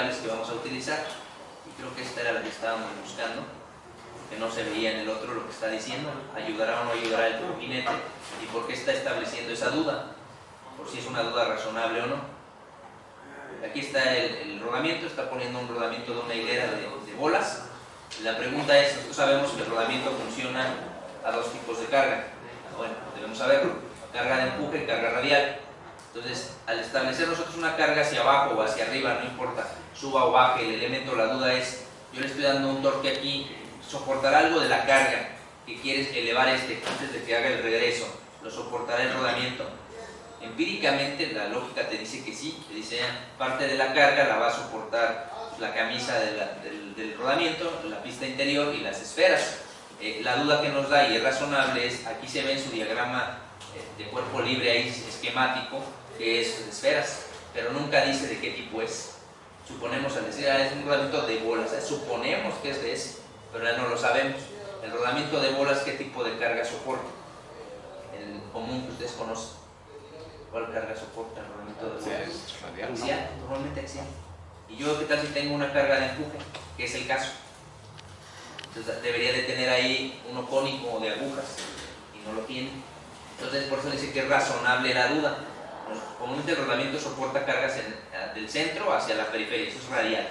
variables que vamos a utilizar, y creo que esta era la que estábamos buscando, que no se veía en el otro lo que está diciendo, ayudará o no ayudará el troquinete, y por qué está estableciendo esa duda, por si es una duda razonable o no. Aquí está el rodamiento, está poniendo un rodamiento de una hilera de bolas. La pregunta es, nosotros sabemos que el rodamiento funciona a dos tipos de carga, bueno, debemos saberlo, carga de empuje y carga radial. Entonces, al establecer nosotros una carga hacia abajo o hacia arriba, no importa, suba o baje el elemento, la duda es, yo le estoy dando un torque aquí, ¿soportará algo de la carga que quieres elevar antes de que haga el regreso? ¿Lo soportará el rodamiento? Empíricamente la lógica te dice que sí, te dice parte de la carga la va a soportar la camisa del rodamiento, la pista interior y las esferas. La duda que nos da, y es razonable, es, aquí se ve en su diagrama de cuerpo libre ahí esquemático, que es esferas, pero nunca dice de qué tipo es. Suponemos al decir, es un rodamiento de bolas, suponemos que es de ese, pero ya no lo sabemos. El rodamiento de bolas, ¿qué tipo de carga soporta? El común que ustedes conocen. ¿Cuál carga soporta el rodamiento de bolas? Axial, normalmente axial. ¿Y yo qué tal si tengo una carga de empuje? Que es el caso. Entonces debería de tener ahí uno cónico de agujas, y no lo tiene. Entonces por eso dice que es razonable la duda. Comúnmente el rodamiento soporta cargas del centro hacia la periferia, eso es radial,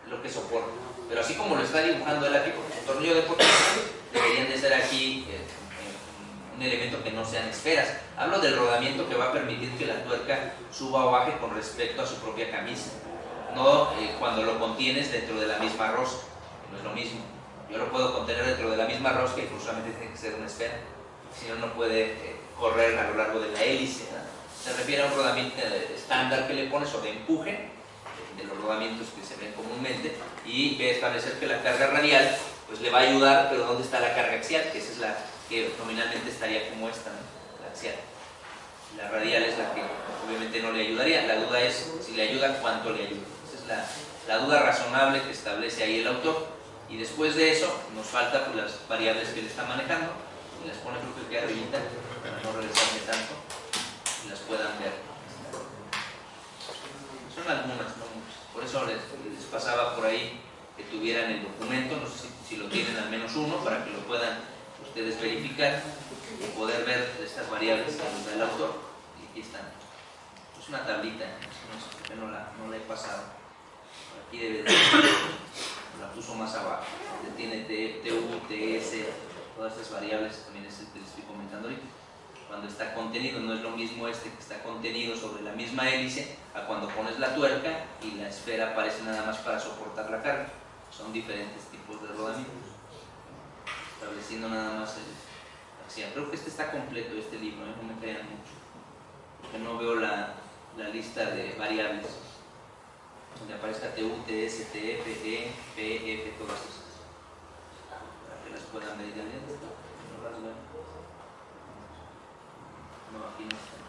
lo que soporta. Pero así como lo está dibujando él aquí, porque su tornillo de potencia deberían de ser aquí un elemento que no sean esferas. Hablo del rodamiento que va a permitir que la tuerca suba o baje con respecto a su propia camisa, no cuando lo contienes dentro de la misma rosca, no es lo mismo. Yo lo puedo contener dentro de la misma rosca y forzosamente tiene que ser una esfera, si no, no puede correr a lo largo de la hélice, ¿no? Se refiere a un rodamiento estándar que le pones o de empuje, de los rodamientos que se ven comúnmente, y que establecer que la carga radial pues le va a ayudar, pero ¿dónde está la carga axial? Que esa es la que nominalmente estaría como esta, ¿no? La axial. La radial es la que obviamente no le ayudaría. La duda es si le ayuda, cuánto le ayuda. Esa es la duda razonable que establece ahí el autor. Y después de eso nos falta pues, las variables que él está manejando, y las pone creo que aquí arribita, para no regresarme tanto, y las puedan ver. Son algunas, no muchas. Por eso les pasaba por ahí que tuvieran el documento, no sé si lo tienen al menos uno, para que lo puedan ustedes verificar y poder ver estas variables que nos da el autor. Y aquí están. Es una tablita, no la he pasado. Por aquí debe de la puso más abajo, donde tiene TU, TS, todas estas variables, también es el que les estoy comentando ahorita. Cuando está contenido, no es lo mismo que está contenido sobre la misma hélice a cuando pones la tuerca y la esfera aparece nada más para soportar la carga. Son diferentes tipos de rodamientos, estableciendo nada más el axial. Creo que este está completo, este libro, no me crean mucho, porque no veo la lista de variables donde aparezca TU, TS, TF, E, PF, todas esas, para que las puedan ver ya bien. No, aquí no están.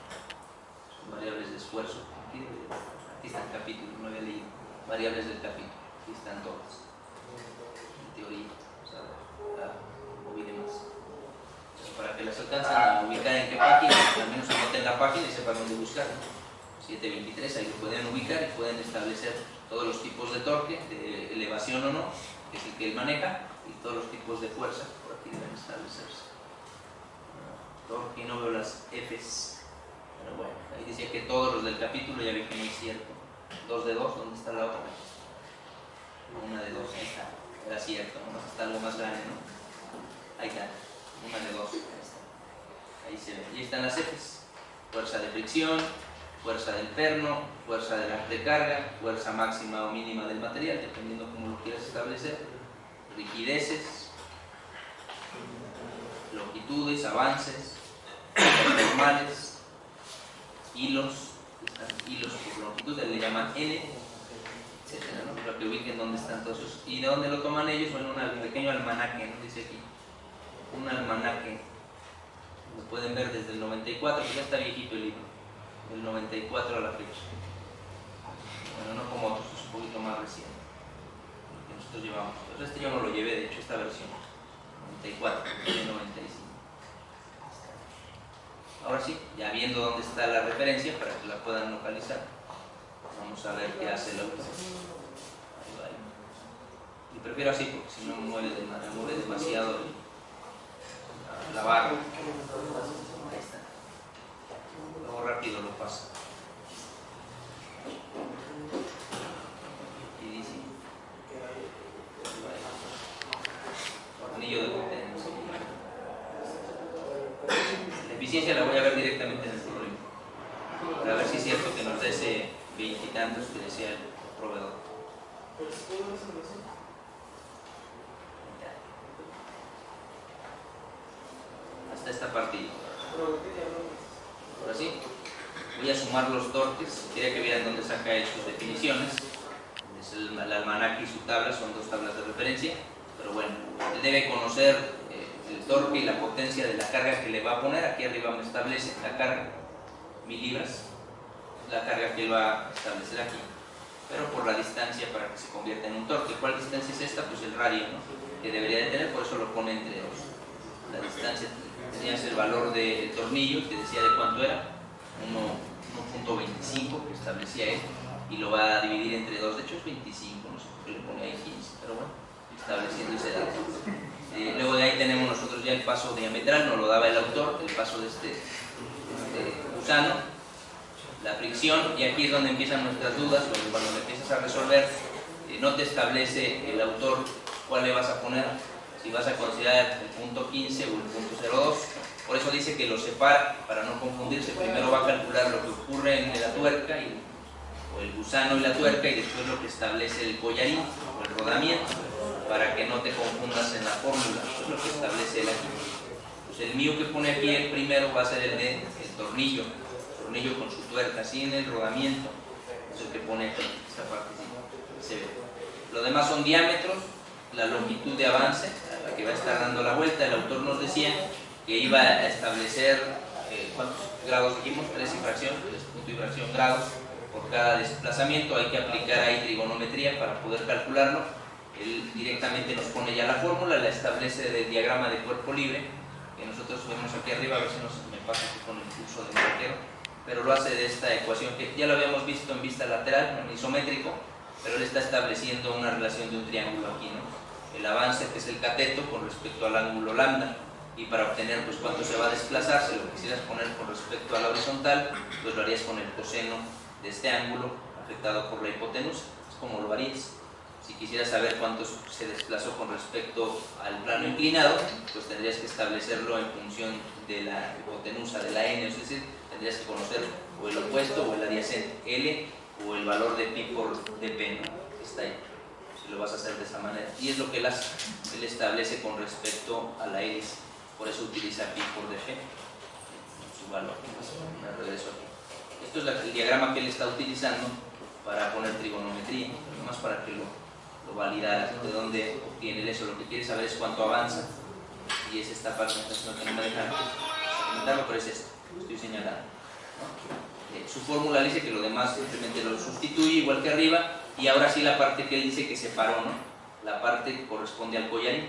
Son variables de esfuerzo. Aquí está el capítulo, no había leído. Variables del capítulo, aquí están todas. En teoría, o sea, o demás. Entonces, para que las alcancen a ubicar en qué página, al menos anoten la página y sepan dónde buscar. 723, ahí lo pueden ubicar y pueden establecer todos los tipos de torque, de elevación o no, que es el que él maneja, y todos los tipos de fuerza, por aquí deben establecerse. Torque, no veo las Fs, pero bueno, ahí decía que todos los del capítulo, ya vi que no es cierto. 2 de 2, ¿dónde está la otra? 1 de 2, ahí está, era cierto, ¿no? Está algo más grande, ¿no? Ahí está, 1 de 2, ahí está, ahí se ve, y ahí están las Fs, fuerza de fricción, fuerza del perno, fuerza de la recarga, fuerza máxima o mínima del material, dependiendo cómo lo quieras establecer, rigideces, longitudes, avances, normales, hilos por longitud, le llaman N, etcétera, ¿no? Para que ubiquen dónde están todos esos. ¿Y de dónde lo toman ellos? Bueno, un pequeño almanaque, ¿no? Dice aquí, un almanaque, lo pueden ver desde el 94, que ya está viejito el libro, del 94 a la fecha. Bueno, no como otros, es un poquito más reciente, lo que nosotros llevamos. Pero este yo no lo llevé, de hecho, esta versión, 94, el 95. Ahora sí, ya viendo dónde está la referencia para que la puedan localizar, vamos a ver qué hace el autor. prefiero así porque si no mueve demasiado la barra. Ahí está. Luego rápido lo paso. Y dice tornillo de potencia. La eficiencia la voy a ver directamente en el problema, para ver si es cierto que nos da ese 20 y tantos que decía el proveedor. Hasta esta partida. Ahora sí, voy a sumar los torques. Quería que vieran dónde saca él sus definiciones. Es el almanaque y su tabla, son dos tablas de referencia. Pero bueno, él debe conocer el torque y la potencia de la carga que le va a poner. Aquí arriba me establece la carga, 1000 libras, la carga que él va a establecer aquí, pero por la distancia para que se convierta en un torque. ¿Cuál distancia es esta? Pues el radio, ¿no?, que debería de tener, por eso lo pone entre dos. La distancia, tenías el valor del tornillo, que decía de cuánto era, 1.25 que establecía él, y lo va a dividir entre dos. De hecho es 25, no sé por qué le pone ahí 15, pero bueno, estableciendo ese dato. Luego de ahí tenemos nosotros ya el paso diametral, nos lo daba el autor, el paso de este gusano, la fricción, y aquí es donde empiezan nuestras dudas. Cuando lo empiezas a resolver, no te establece el autor cuál le vas a poner, si vas a considerar el punto 15 o el punto 02. Por eso dice que lo separa, para no confundirse. Primero va a calcular lo que ocurre en la tuerca o el gusano y la tuerca, y después lo que establece el collarín o el rodamiento, para que no te confundas en la fórmula. Eso es lo que establece él aquí. Pues el mío que pone aquí el primero va a ser el de el tornillo con su tuerca, sin el rodamiento. Es el que pone aquí, esta parte se ve. Lo demás son diámetros, la longitud de avance a la que va a estar dando la vuelta. El autor nos decía que iba a establecer ¿cuántos grados dijimos? 3 punto y fracción grados por cada desplazamiento. Hay que aplicar ahí trigonometría para poder calcularlo. Él directamente nos pone ya la fórmula, la establece del diagrama de cuerpo libre, que nosotros vemos aquí arriba. A ver si me pasa aquí con el curso de marquero, pero lo hace de esta ecuación que ya lo habíamos visto en vista lateral, en isométrico, pero él está estableciendo una relación de un triángulo aquí, ¿no? El avance, que es el cateto, con respecto al ángulo lambda, y para obtener pues cuánto se va a desplazar, si lo quisieras poner con respecto a la horizontal, pues lo harías con el coseno de este ángulo afectado por la hipotenusa. Es como lo harías. Si quisieras saber cuánto se desplazó con respecto al plano inclinado, pues tendrías que establecerlo en función de la hipotenusa, de la n, es decir, tendrías que conocer o el opuesto o el adyacente, L, o el valor de pi por dp, ¿no?, que está ahí. Si lo vas a hacer de esa manera. Y es lo que él establece con respecto a la hélice. Por eso utiliza pi por dp, su valor. Me regreso aquí. Esto es el diagrama que él está utilizando para poner trigonometría, nomás para que lo validaras, ¿no?, de dónde obtiene eso. Lo que quiere saber es cuánto avanza, y es esta parte. Entonces no me dejan comentarlo, pero es esto, lo estoy señalando, ¿no? Su fórmula dice que lo demás simplemente lo sustituye igual que arriba, y ahora sí la parte que él dice que separó, ¿no?, la parte que corresponde al collarín,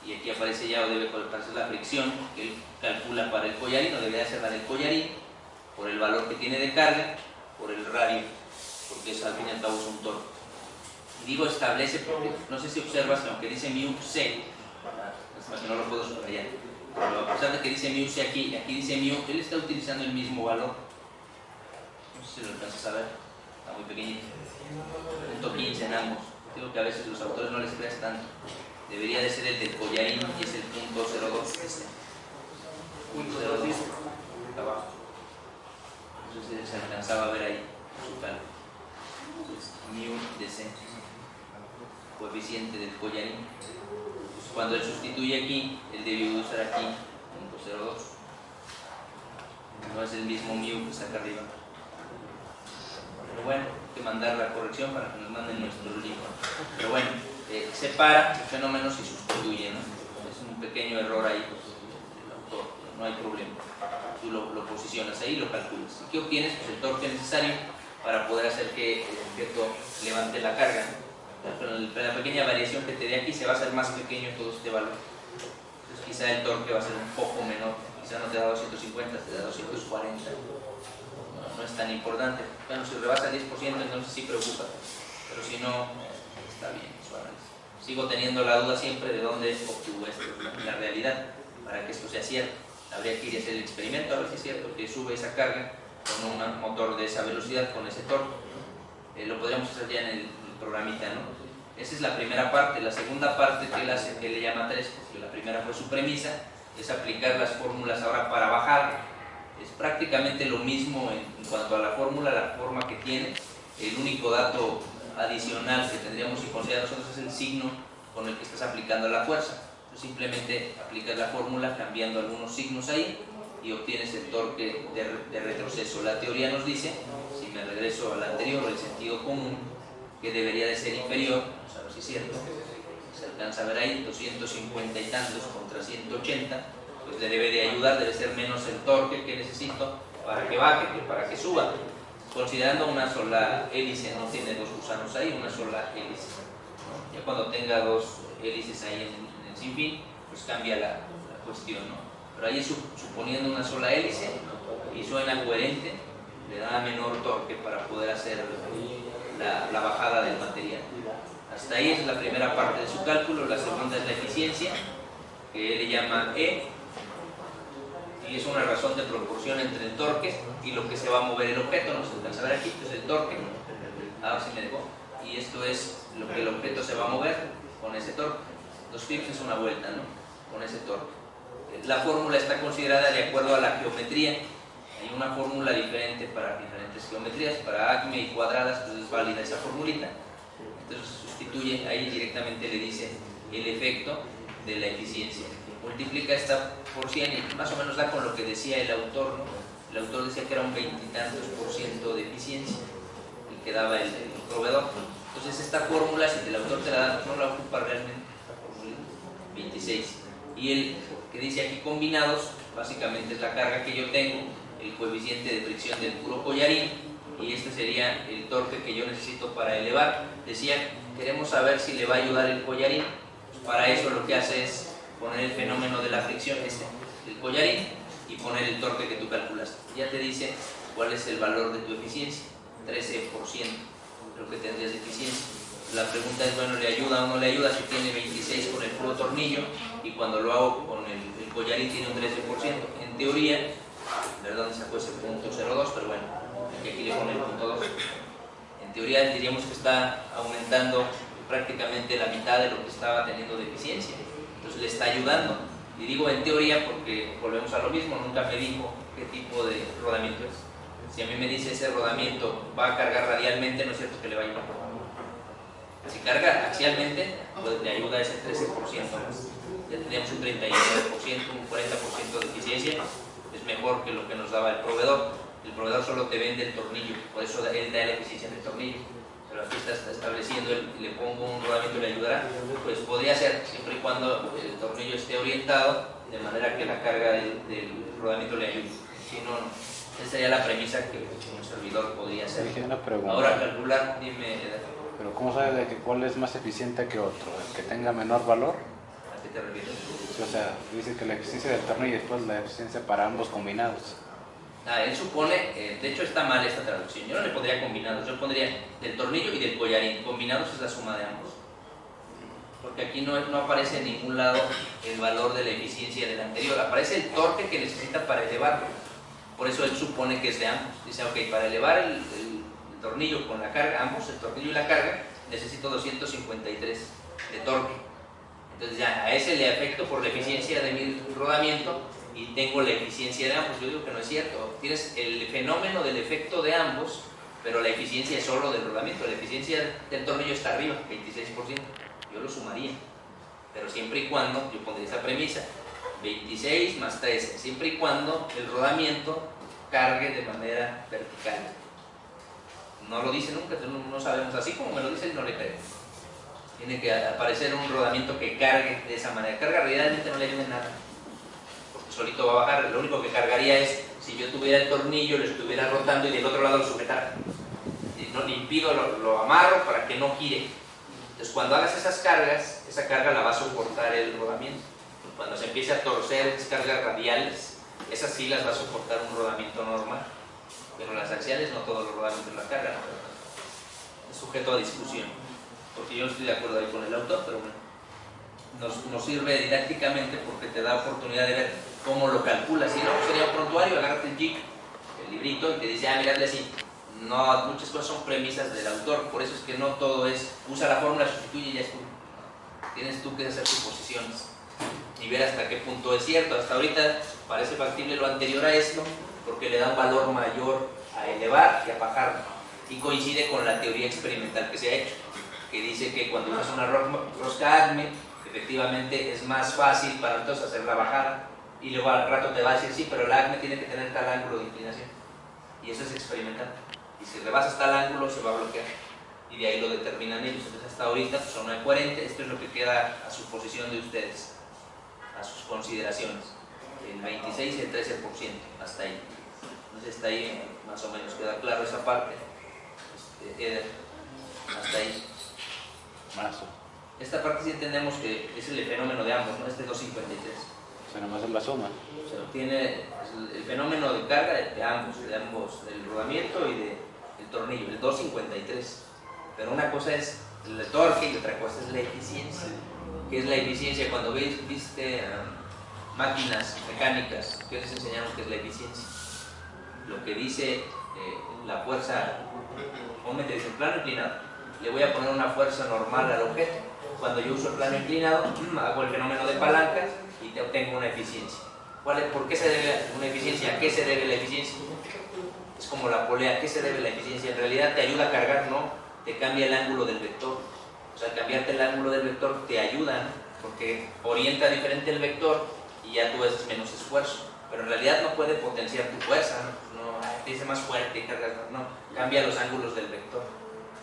y aquí aparece ya, o debe aparecer la fricción que él calcula para el collarín, o debería ser la del collarín, por el valor que tiene de carga, por el radio, porque es, al fin y al cabo, es un torque. Digo establece porque no sé si observas que aunque dice mu c, que no lo puedo subrayar, pero a pesar de que dice mu c aquí y aquí dice mu, él está utilizando el mismo valor. No sé si lo alcanzas a ver, está muy pequeñito, punto 15 en ambos. Digo que a veces los autores no les creas tanto. Debería de ser el del collarín, y es el punto 02, este punto 02 acá abajo. No sé si se alcanzaba a ver ahí su cálculo. Mu de c, coeficiente del collarín. Pues cuando él sustituye aquí, él debió usar aquí .02. No es el mismo mu que está acá arriba. Pero bueno, hay que mandar la corrección para que nos manden nuestro libro. Pero bueno, separa el fenómeno y sustituye, ¿no? Es un pequeño error ahí, pues, del autor, no hay problema. Tú lo posicionas ahí y lo calculas. ¿Y qué obtienes? Pues el torque necesario para poder hacer que el objeto levante la carga. Con la pequeña variación que te dé aquí se va a hacer más pequeño todo este valor. Entonces quizá el torque va a ser un poco menor, quizá no te da 250, te da 240. No es tan importante. Bueno, si rebasa el 10% entonces sí preocupa, pero si no, está bien su análisis. sigo teniendo la duda siempre de dónde obtuvo esto, la realidad, para que esto sea cierto. Habría que ir a hacer el experimento, a ver si es cierto que sube esa carga con un motor de esa velocidad, con ese torque. Lo podríamos hacer ya en el programita, ¿no? Esa es la primera parte. La segunda parte que él hace, que le llama 3, porque la primera fue su premisa, es aplicar las fórmulas ahora para bajar. Es prácticamente lo mismo en cuanto a la fórmula, la forma que tiene. El único dato adicional que tendríamos que considerar nosotros es el signo con el que estás aplicando la fuerza. Entonces simplemente aplicas la fórmula cambiando algunos signos ahí y obtienes el torque de retroceso. La teoría nos dice, si me regreso al anterior, el sentido común, que debería de ser inferior, vamos a ver si es cierto, se alcanza a ver ahí, 250 y tantos contra 180, pues le debe de ayudar, debe ser menos el torque que necesito para que baje que para que suba. Considerando una sola hélice, no tiene dos gusanos ahí, una sola hélice, ¿no? Ya cuando tenga dos hélices ahí en el sinfín, pues cambia la cuestión, ¿no? Pero ahí suponiendo una sola hélice y suena coherente, le da menor torque para poder hacer la bajada del material. Hasta ahí es la primera parte de su cálculo. La segunda es la eficiencia, que él le llama E, y es una razón de proporción entre el torque y lo que se va a mover el objeto. No se alcanza a ver aquí, pues el torque, ahora sí me dejó, y esto es lo que el objeto se va a mover con ese torque. 2 pips es una vuelta, ¿no? Con ese torque. La fórmula está considerada de acuerdo a la geometría. Hay una fórmula diferente para diferentes geometrías. Para acme y cuadradas, pues es válida esa formulita. Entonces sustituye, ahí directamente le dice el efecto de la eficiencia. Multiplica esta por 100 y más o menos da con lo que decía el autor, ¿no? El autor decía que era un 20 y tantos % de eficiencia y que daba el proveedor. Entonces esta fórmula, si el autor te la da, no la ocupa realmente, la fórmula 26. Y el que dice aquí combinados, básicamente es la carga que yo tengo, el coeficiente de fricción del puro collarín, y este sería el torque que yo necesito para elevar. Decía, queremos saber si le va a ayudar el collarín. Pues para eso lo que hace es poner el fenómeno de la fricción, el collarín, y poner el torque que tú calculaste. Ya te dice cuál es el valor de tu eficiencia, 13%, lo que tendrías de eficiencia. La pregunta es, bueno, ¿le ayuda o no le ayuda? Si tiene 26 con el puro tornillo y cuando lo hago con el collarín tiene un 13%. En teoría, ¿verdad? ¿Dónde sacó ese punto 0,2? Pero bueno, aquí le pone el punto 2. En teoría diríamos que está aumentando prácticamente la mitad de lo que estaba teniendo de eficiencia. Entonces le está ayudando. Y digo en teoría porque volvemos a lo mismo, nunca me dijo qué tipo de rodamiento es. Si a mí me dice ese rodamiento va a cargar radialmente, no es cierto que le va a ayudar. Si carga axialmente, pues le ayuda a ese 13% más. Ya tendríamos un 39%, un 40% de eficiencia. Es mejor que lo que nos daba el proveedor. El proveedor solo te vende el tornillo, por eso él da la eficiencia del tornillo. Pero aquí está estableciendo, le pongo un rodamiento y le ayudará. Pues podría ser, siempre y cuando el tornillo esté orientado de manera que la carga del rodamiento le ayude. Si no, no. Esa sería la premisa que un servidor podría hacer. Ahora calcular, dime. Pero ¿cómo sabes de que cuál es más eficiente que otro? ¿El que tenga menor valor? ¿A qué te refieres? O sea, dice que la eficiencia del tornillo y después la eficiencia para ambos combinados. Él supone, de hecho está mal esta traducción, yo no le pondría combinados, yo pondría del tornillo y del collarín, combinados es la suma de ambos, porque aquí no aparece en ningún lado el valor de la eficiencia del anterior, aparece el torque que necesita para elevarlo, por eso él supone que es de ambos, dice ok, para elevar el tornillo con la carga, ambos el tornillo y la carga, necesito 253 de torque, entonces ya a ese le afecto por la eficiencia de mi rodamiento y tengo la eficiencia de ambos. Yo digo que no es cierto, tienes el fenómeno del efecto de ambos, pero la eficiencia es solo del rodamiento, la eficiencia del tornillo está arriba, 26%, yo lo sumaría, pero siempre y cuando, yo pondría esa premisa, 26 más 13, siempre y cuando el rodamiento cargue de manera vertical. No lo dice nunca, no sabemos, así como me lo dice, no le creo. Tiene que aparecer un rodamiento que cargue de esa manera, carga realmente no le ayuda en nada. Solito va a bajar, lo único que cargaría es si yo tuviera el tornillo, lo estuviera rotando y del otro lado lo sujetara. No le impido, lo amarro para que no gire. Entonces cuando hagas esas cargas, esa carga la va a soportar el rodamiento. Cuando se empiece a torcer esas cargas radiales, esas sí las va a soportar un rodamiento normal. Pero las axiales no todos los rodamientos las cargan. Es sujeto a discusión. porque yo no estoy de acuerdo ahí con el autor, pero bueno, nos sirve didácticamente porque te da oportunidad de ver cómo lo calculas. Si no, sería un prontuario, agárrate el JIC, el librito, y te dice, mira, así. No, muchas cosas son premisas del autor, por eso es que no todo es, usa la fórmula, sustituye y ya estuvo. Tienes tú que hacer suposiciones y ver hasta qué punto es cierto. Hasta ahorita parece factible lo anterior a esto, porque le da un valor mayor a elevar que a bajar, y coincide con la teoría experimental que se ha hecho, que dice que cuando usas una rosca ACME, efectivamente es más fácil para entonces hacer la bajada, y luego al rato te va a decir, sí, pero el ACME tiene que tener tal ángulo de inclinación, y eso es experimental, y si rebasas tal ángulo se va a bloquear, y de ahí lo determinan ellos. Entonces hasta ahorita pues, son 9.40, esto es lo que queda a suposición de ustedes, a sus consideraciones, el 26 y el 13%, hasta ahí. Entonces hasta ahí más o menos queda claro esa parte. Eder, hasta ahí. Mazo. Esta parte sí entendemos que es el fenómeno de ambos, ¿no? Este 253. O sea, nomás es la suma. Se obtiene el fenómeno de carga de ambos, del rodamiento y del tornillo, el 253. Pero una cosa es el torque y otra cosa es la eficiencia. ¿Qué es la eficiencia? Cuando viste máquinas mecánicas, ¿qué les enseñamos que es la eficiencia? Lo que dice la fuerza, te dice el plano inclinado, le voy a poner una fuerza normal al objeto. Cuando yo uso el plano inclinado, hago el fenómeno de palanca y te obtengo una eficiencia. ¿Por qué se debe una eficiencia? ¿A qué se debe la eficiencia? Es como la polea, ¿a qué se debe la eficiencia? En realidad te ayuda a cargar, ¿no? Te cambia el ángulo del vector. O sea, cambiarte el ángulo del vector te ayuda, ¿no? Porque orienta diferente el vector y ya tú haces menos esfuerzo. Pero en realidad no puede potenciar tu fuerza, no te dice más fuerte, cargas, no, cambia los ángulos del vector.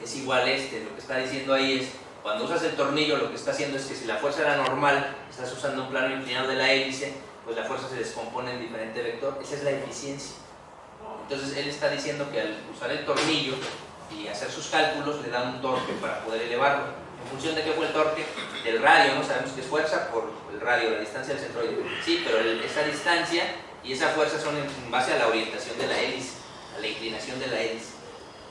Es igual lo que está diciendo ahí es, cuando usas el tornillo lo que está haciendo es que si la fuerza era normal, estás usando un plano inclinado de la hélice, pues la fuerza se descompone en diferente vector, esa es la eficiencia. Entonces él está diciendo que al usar el tornillo y hacer sus cálculos le dan un torque para poder elevarlo. ¿En función de qué fue el torque? Del radio, ¿no? Sabemos que es fuerza por el radio, la distancia del centroide. Sí, pero esa distancia y esa fuerza son en base a la orientación de la hélice, a la inclinación de la hélice.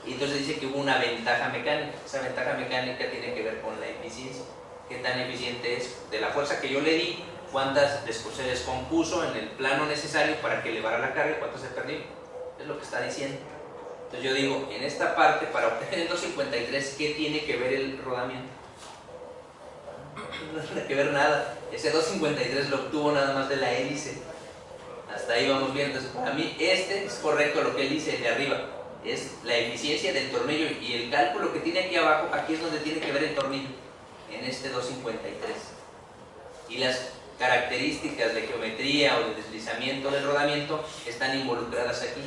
Y entonces dice que hubo una ventaja mecánica. Esa ventaja mecánica tiene que ver con la eficiencia. ¿Qué tan eficiente es? De la fuerza que yo le di, ¿cuántas se descompuso en el plano necesario para que elevara la carga y cuántas se perdió? Es lo que está diciendo. Entonces yo digo, en esta parte, para obtener el 253, ¿qué tiene que ver el rodamiento? No tiene que ver nada. Ese 253 lo obtuvo nada más de la hélice. Hasta ahí vamos bien. Entonces para mí es correcto lo que él dice de arriba. Es la eficiencia del tornillo y el cálculo que tiene aquí abajo, aquí es donde tiene que ver el tornillo, en este 253. Y las características de geometría o de deslizamiento del rodamiento están involucradas aquí,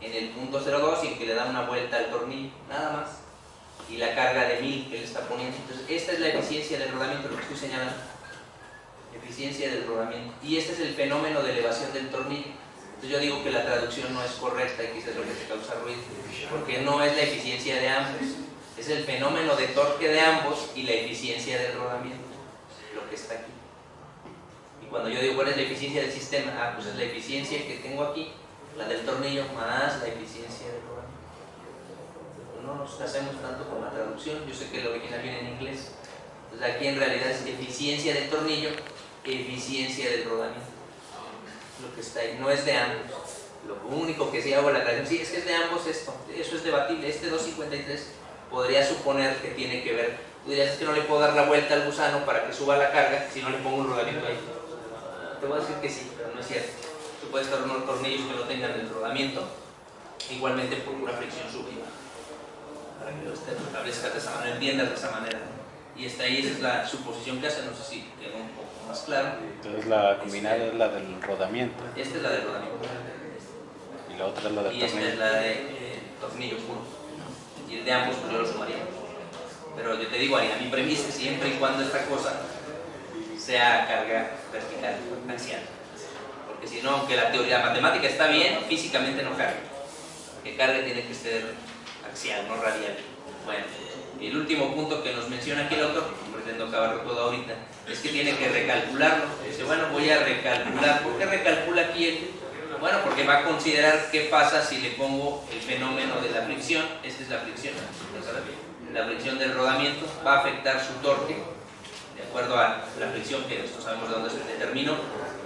en el punto 02 y en que le da una vuelta al tornillo, nada más. Y la carga de 1000 que él está poniendo. Entonces esta es la eficiencia del rodamiento, lo que estoy señalando. Eficiencia del rodamiento. Y este es el fenómeno de elevación del tornillo. Entonces yo digo que la traducción no es correcta y quizás es lo que te causa ruido, porque no es la eficiencia de ambos, es el fenómeno de torque de ambos y la eficiencia del rodamiento, lo que está aquí. Y cuando yo digo cuál es la eficiencia del sistema, pues es la eficiencia que tengo aquí, la del tornillo más la eficiencia del rodamiento. No nos hacemos tanto con la traducción, yo sé que el original viene en inglés, entonces aquí en realidad es eficiencia del tornillo, eficiencia del rodamiento. Lo que está ahí, no es de ambos. Lo único que sí hago la aclaración, sí, es que es de ambos esto, eso es debatible. Este 253 podría suponer que tiene que ver, tú dirías, es que no le puedo dar la vuelta al gusano para que suba la carga si no le pongo un rodamiento ahí. Te voy a decir que sí, pero no es cierto. Tú puedes estar unos tornillos que no tengan el rodamiento, igualmente por pura fricción sube, para que lo establezcas de esa manera, entiendas de esa manera. Y esta ahí es la suposición que hace, no sé si quedó un poco más claro. Entonces la combinada es la del rodamiento. Esta es la del rodamiento. Y la otra es la del Y tornillo. esta es la de tornillo puro. Y el de ambos pues yo lo sumaría. Pero yo te digo, a mi premisa, siempre y cuando esta cosa sea carga vertical, axial. Porque si no, aunque la teoría matemática está bien, físicamente no carga. Que carga tiene que ser axial, no radial. Bueno. Y el último punto que nos menciona aquí el autor, no pretendo acabarlo todo ahorita, es que tiene que recalcularlo. Dice, bueno, voy a recalcular. ¿Por qué recalcula aquí él? Bueno, porque va a considerar qué pasa si le pongo el fenómeno de la fricción. Esta es la fricción, la fricción del rodamiento, va a afectar su torque de acuerdo a la fricción, que nosotros sabemos de dónde se determinó,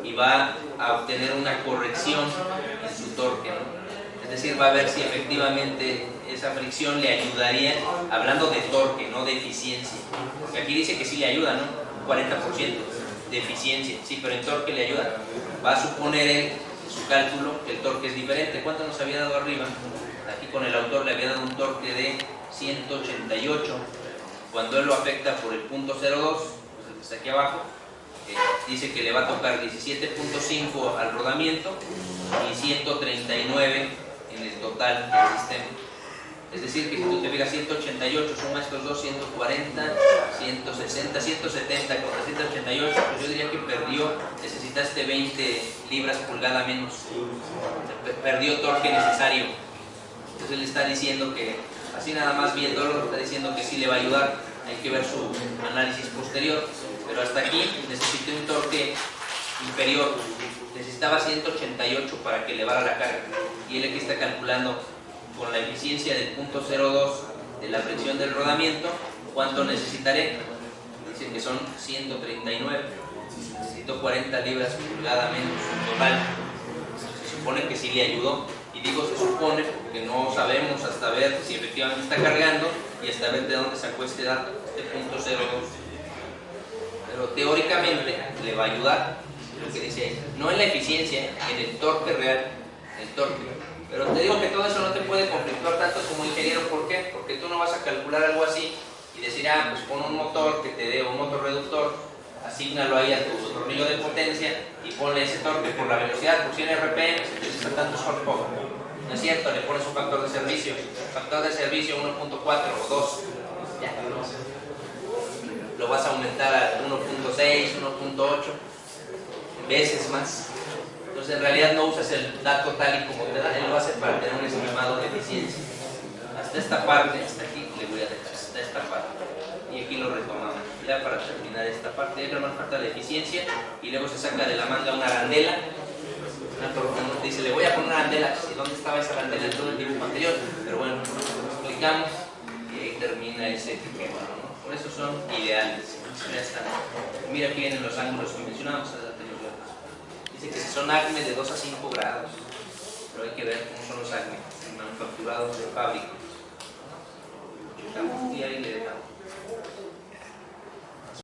y va a obtener una corrección en su torque, ¿no? Es decir, va a ver si efectivamente esa fricción le ayudaría, hablando de torque, no de eficiencia, porque aquí dice que sí le ayuda, ¿no? 40% de eficiencia, sí, pero en torque le ayuda. Va a suponer en su cálculo que el torque es diferente. ¿Cuánto nos había dado arriba? Aquí con el autor le había dado un torque de 188. Cuando él lo afecta por el punto 02, pues el que está aquí abajo, dice que le va a tocar 17.5 al rodamiento y 139 en el total del sistema. Es decir, que si tú te fijas 188, suma estos dos, 140, 160, 170 contra 188, pues yo diría que necesitaste 20 libras pulgada menos. Perdió torque necesario. Entonces él está diciendo que, así nada más viéndolo, está diciendo que sí le va a ayudar. Hay que ver su análisis posterior. Pero hasta aquí necesité un torque inferior. Necesitaba 188 para que elevara la carga. Y él aquí está calculando con la eficiencia del punto 02 de la fricción del rodamiento, ¿cuánto necesitaré? Dicen que son 139. Necesito 40 libras pulgada menos total. Se supone que sí le ayudó. Y digo se supone porque no sabemos hasta ver si efectivamente está cargando y hasta ver de dónde sacó este dato, este punto 02. Pero teóricamente le va a ayudar, lo que dice ahí. No en la eficiencia, en el torque real, el torque. Pero te digo que todo eso no te puede conflictuar tanto como ingeniero. ¿Por qué? Porque tú no vas a calcular algo así y decir, pues pon un motor que te dé un motor reductor, asígnalo ahí a tu tornillo de potencia y ponle ese torque por la velocidad, por 100 RPM, entonces está tanto short power. No es cierto, le pones un factor de servicio, 1.4 o 2, ya. Lo vas a aumentar a 1.6, 1.8 veces más. Entonces en realidad no usas el dato tal y como te da, él lo hace para tener un estimado de eficiencia. Hasta esta parte, hasta aquí le voy a dejar, hasta esta parte. Y aquí lo retomamos, ya para terminar esta parte. Ya nos falta la eficiencia y luego se saca de la manga una arandela. Dice, le voy a poner una arandela. ¿Y dónde estaba esa arandela en todo el dibujo anterior? Pero bueno, lo explicamos y ahí termina ese esquema, ¿no? Por eso son ideales. Ya están. Mira aquí vienen los ángulos que mencionamos. Dice que son ACME de 2 a 5 grados, pero hay que ver cómo son los ACME manufacturados de fábrica. Y ahí le dejamos.